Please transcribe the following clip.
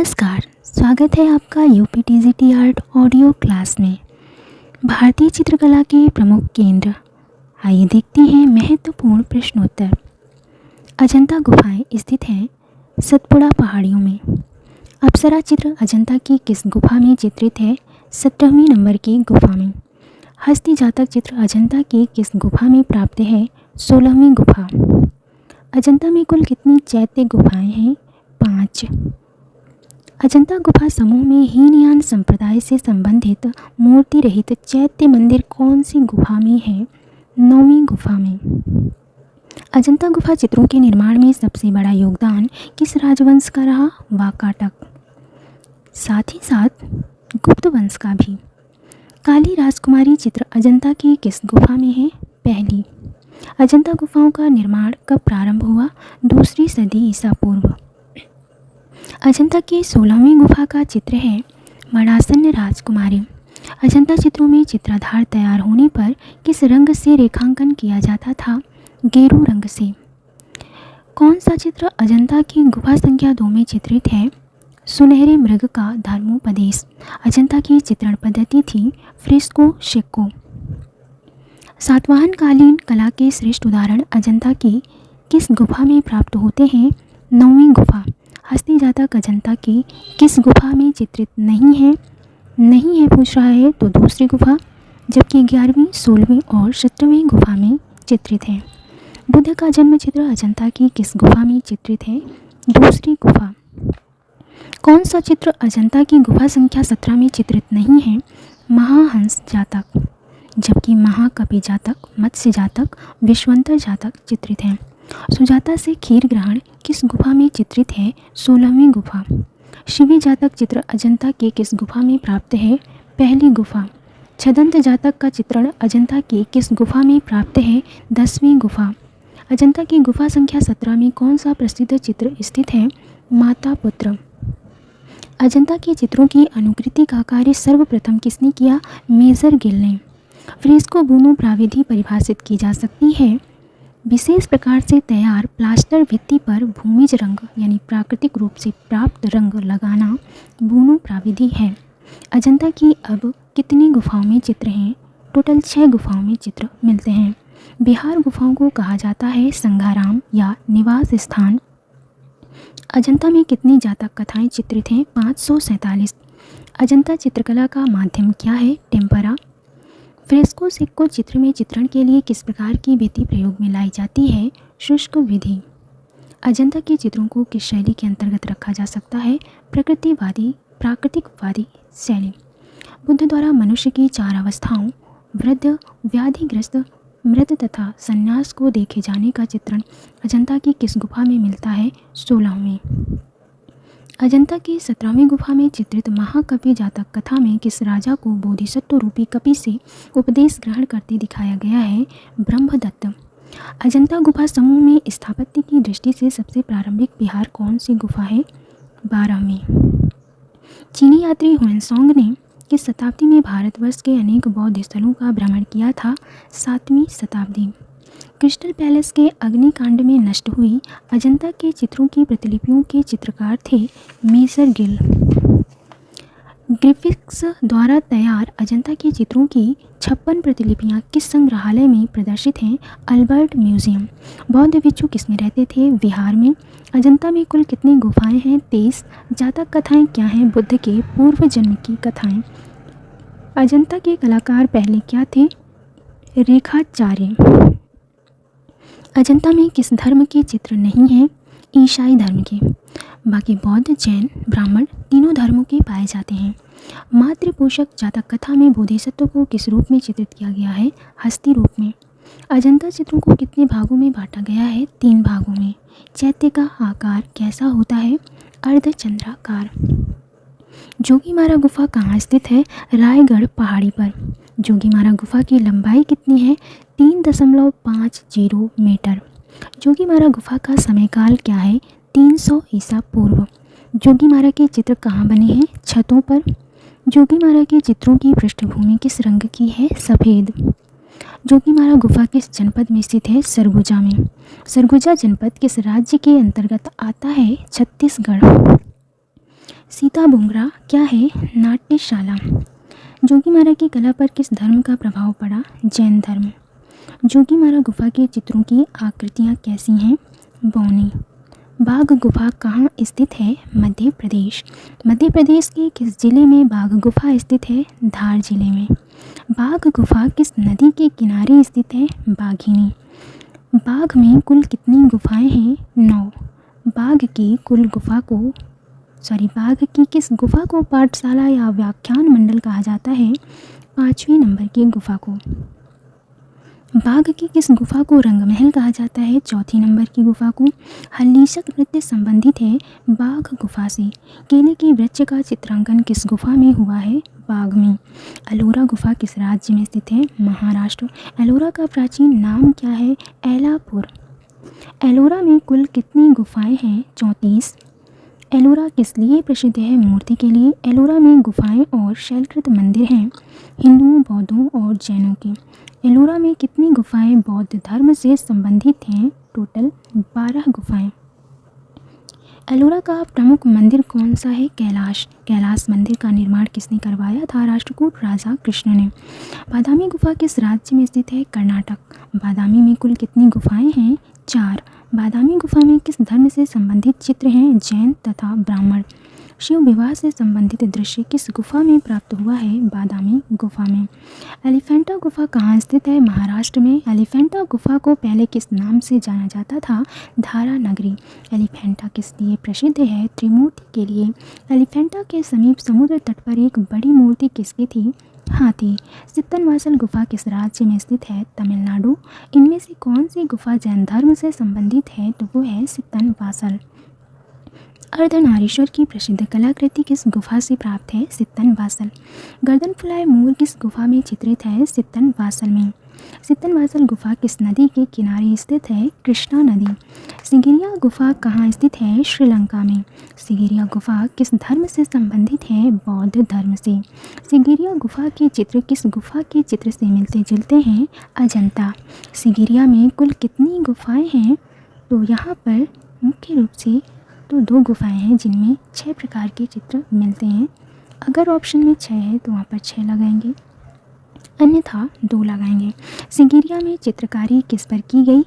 नमस्कार, स्वागत है आपका यूपीटीजीटी आर्ट ऑडियो क्लास में। भारतीय चित्रकला के प्रमुख केंद्र। आइए देखते हैं महत्वपूर्ण प्रश्नोत्तर। अजंता गुफाएं स्थित हैं सतपुड़ा पहाड़ियों में। अप्सरा चित्र अजंता की किस गुफा में चित्रित है? 17वीं नंबर की गुफा में। हस्ती जातक चित्र अजंता की किस गुफा में प्राप्त है? 16वीं गुफा। अजंता में कुल कितनी चैत्य गुफाएं हैं? 5। अजंता गुफा समूह में हीनयान संप्रदाय से संबंधित मूर्ति रहित चैत्य मंदिर कौन सी गुफा में है? 9वीं गुफा में। अजंता गुफा चित्रों के निर्माण में सबसे बड़ा योगदान किस राजवंश का रहा? वाकाटक। साथ ही साथ गुप्त वंश का भी। काली राजकुमारी चित्र अजंता की किस गुफा में है? पहली। अजंता गुफाओं का निर्माण कब प्रारंभ हुआ? 2री सदी ईसा पूर्व। अजंता की 16वीं गुफा का चित्र है मणासन्न राजकुमारी। अजंता चित्रों में चित्राधार तैयार होने पर किस रंग से रेखांकन किया जाता था? गेरू रंग से। कौन सा चित्र अजंता की गुफा संख्या 2 में चित्रित है? सुनहरे मृग का धर्मोपदेश। अजंता की चित्रण पद्धति थी फ्रेस्को शेक्को। सातवाहन कालीन कला के श्रेष्ठ उदाहरण अजंता की किस गुफा में प्राप्त होते हैं? 9वीं गुफा। हस्ती जातक अजंता की किस गुफा में चित्रित नहीं है पूछ रहा है तो 2री गुफा, जबकि 11वीं, 16वीं और 17वीं गुफा में चित्रित है। बुद्ध का जन्म चित्र अजंता की किस गुफा में चित्रित है? 2री गुफा। कौन सा चित्र अजंता की गुफा संख्या 17 में चित्रित नहीं है? महाहंस जातक, जबकि महाकपि जातक, मत्स्य जातक, विश्वंतर जातक चित्रित हैं। सुजाता से खीर ग्रहण किस गुफा में चित्रित है? 16वीं गुफा। शिवी जातक चित्र अजंता के किस गुफा में प्राप्त है? पहली गुफा। छदंत जातक का चित्रण अजंता की किस गुफा में प्राप्त है? 10वीं गुफा। अजंता की गुफा संख्या 17 में कौन सा प्रसिद्ध चित्र स्थित है? माता पुत्र। अजंता के चित्रों की अनुकृति का कार्य सर्वप्रथम किसने किया? मेजर गिल ने। फ्रेस्को बूनो प्राविधि परिभाषित की जा सकती है। विशेष प्रकार से तैयार प्लास्टर भित्ति पर भूमिज रंग यानी प्राकृतिक रूप से प्राप्त रंग लगाना बूनो प्राविधि है। अजंता की अब कितनी गुफाओं में चित्र हैं? टोटल 6 गुफाओं में चित्र मिलते हैं। बिहार गुफाओं को कहा जाता है संघाराम या निवास स्थान। अजंता में कितनी जातक कथाएं चित्रित हैं? 547। अजंता चित्रकला का माध्यम क्या है? टेम्परा। फ्रेस्को सिक्को चित्र में चित्रण के लिए किस प्रकार की विधि प्रयोग में लाई जाती है? शुष्क विधि। अजंता के चित्रों को किस शैली के अंतर्गत रखा जा सकता है? प्राकृतिकवादी शैली। बुद्ध द्वारा मनुष्य की 4 अवस्थाओं वृद्ध, व्याधिग्रस्त, मृत तथा संन्यास को देखे जाने का चित्रण अजंता की किस गुफा में मिलता है? 16वीं। अजंता की 17वीं गुफा में चित्रित महाकपि जातक कथा में किस राजा को बोधिसत्व रूपी कपि से उपदेश ग्रहण करते दिखाया गया है? ब्रह्मदत्त। अजंता गुफा समूह में स्थापत्य की दृष्टि से सबसे प्रारंभिक बिहार कौन सी गुफा है? 12वीं। चीनी यात्री हुएनसोंग ने किस शताब्दी में भारतवर्ष के अनेक बौद्ध स्थलों का भ्रमण किया था? 7वीं शताब्दी। क्रिस्टल पैलेस के अग्निकांड में नष्ट हुई अजंता के चित्रों की प्रतिलिपियों के चित्रकार थे मेजर गिल। ग्रिफिथ्स द्वारा तैयार अजंता के चित्रों की 56 प्रतिलिपियां किस संग्रहालय में प्रदर्शित हैं? Albert museum. बौद्ध भिक्षु किसमें रहते थे? विहार में। अजंता में कुल कितनी गुफाएं हैं? 23। जातक कथाएं क्या हैं? बुद्ध के पूर्व जन्म की कथाएं। अजंता के कलाकार पहले क्या थे? रेखाचार्य। अजंता में किस धर्म के चित्र नहीं हैं? ईसाई धर्म के। बाकी बौद्ध, जैन, ब्राह्मण तीनों धर्मों के पाए जाते हैं। मातृपोषक जातक कथा में बोधिसत्व को किस रूप में चित्रित किया गया है? हस्ती रूप में। अजंता चित्रों को कितने भागों में बांटा गया है? 3 भागों में। चैत्य का आकार कैसा होता है? अर्धचंद्राकार। जोगीमारा गुफा कहाँ स्थित है? रायगढ़ पहाड़ी पर। जोगीमारा गुफा की लंबाई कितनी है? 3.50 मीटर। जोगीमारा गुफा का समयकाल क्या है? 300 ईसा पूर्व। जोगीमारा के चित्र कहाँ बने हैं? छतों पर। जोगीमारा के चित्रों की पृष्ठभूमि किस रंग की है? सफ़ेद। जोगीमारा गुफा किस जनपद में स्थित है? सरगुजा में। सरगुजा जनपद किस राज्य के अंतर्गत आता है? छत्तीसगढ़। सीता बुंगरा क्या है? नाट्यशाला। जोगीमारा की कला पर किस धर्म का प्रभाव पड़ा? जैन धर्म। जोगीमारा गुफा के चित्रों की आकृतियाँ कैसी हैं? बौनी। बाघ गुफा कहाँ स्थित है? मध्य प्रदेश। मध्य प्रदेश के किस जिले में बाघ गुफा स्थित है? धार जिले में। बाघ गुफा किस नदी के किनारे स्थित है? बाघिनी। बाघ में कुल कितनी गुफाएं हैं? 9। बाघ की किस गुफा को पाठशाला या व्याख्यान मंडल कहा जाता है? 5वें नंबर की गुफा को। बाघ की किस गुफा को रंगमहल कहा जाता है? 4थी नंबर की गुफा को। हल्लीशक नृत्य संबंधित है बाघ गुफा से। केले के वृक्ष का चित्रांकन किस गुफा में हुआ है? बाघ में। एलोरा गुफा किस राज्य में स्थित है? महाराष्ट्र। एलोरा का प्राचीन नाम क्या है? एलापुर। एलोरा में कुल कितनी गुफाएं हैं? 34। एलोरा किस लिए प्रसिद्ध है? मूर्ति के लिए। एलोरा में गुफाएं और शैलकृत मंदिर हैं हिंदुओं, बौद्धों और जैनों के। एलोरा में कितनी गुफाएं बौद्ध धर्म से संबंधित हैं? टोटल 12 गुफाएं। एलोरा का प्रमुख मंदिर कौन सा है? कैलाश। कैलाश मंदिर का निर्माण किसने करवाया था? राष्ट्रकूट राजा कृष्ण ने। बादामी गुफा किस राज्य में स्थित है? कर्नाटक। बादामी में कुल कितनी गुफाएं हैं? 4। बादामी गुफा में किस धर्म से संबंधित चित्र हैं? जैन तथा ब्राह्मण। शिव विवाह से संबंधित दृश्य किस गुफा में प्राप्त हुआ है? बादामी गुफा में। एलिफेंटा गुफा कहाँ स्थित है? महाराष्ट्र में। एलिफेंटा गुफा को पहले किस नाम से जाना जाता था? धारा नगरी। एलिफेंटा किस लिए प्रसिद्ध है? त्रिमूर्ति के लिए। एलिफेंटा के समीप समुद्र तट पर एक बड़ी मूर्ति किसकी थी? हाथी। सित्तनवासल गुफा किस राज्य में स्थित है? तमिलनाडु। इनमें से कौन सी गुफा जैन धर्म से संबंधित है? तो वो है सित्तनवासल। अर्धनारीश्वर की प्रसिद्ध कलाकृति किस गुफा से प्राप्त है? सित्तनवासल। गर्दन फुलाए मोर किस गुफा में चित्रित है? सित्तनवासल में। सित्तनवासल गुफा किस नदी के किनारे स्थित है? कृष्णा नदी। सिगिरिया गुफा कहाँ स्थित है? श्रीलंका में। सिगिरिया गुफा किस धर्म से संबंधित है? बौद्ध धर्म से। सिगिरिया गुफा के चित्र किस गुफा के चित्र से मिलते जुलते हैं? अजंता। सिगिरिया में कुल कितनी गुफाएं हैं? तो यहाँ पर मुख्य रूप से तो 2 गुफाएं हैं जिनमें 6 प्रकार के चित्र मिलते हैं। अगर ऑप्शन में 6 है तो वहाँ पर 6 लगाएंगे, अन्यथा 2 लगाएंगे। सिगिरिया में चित्रकारी किस पर की गई?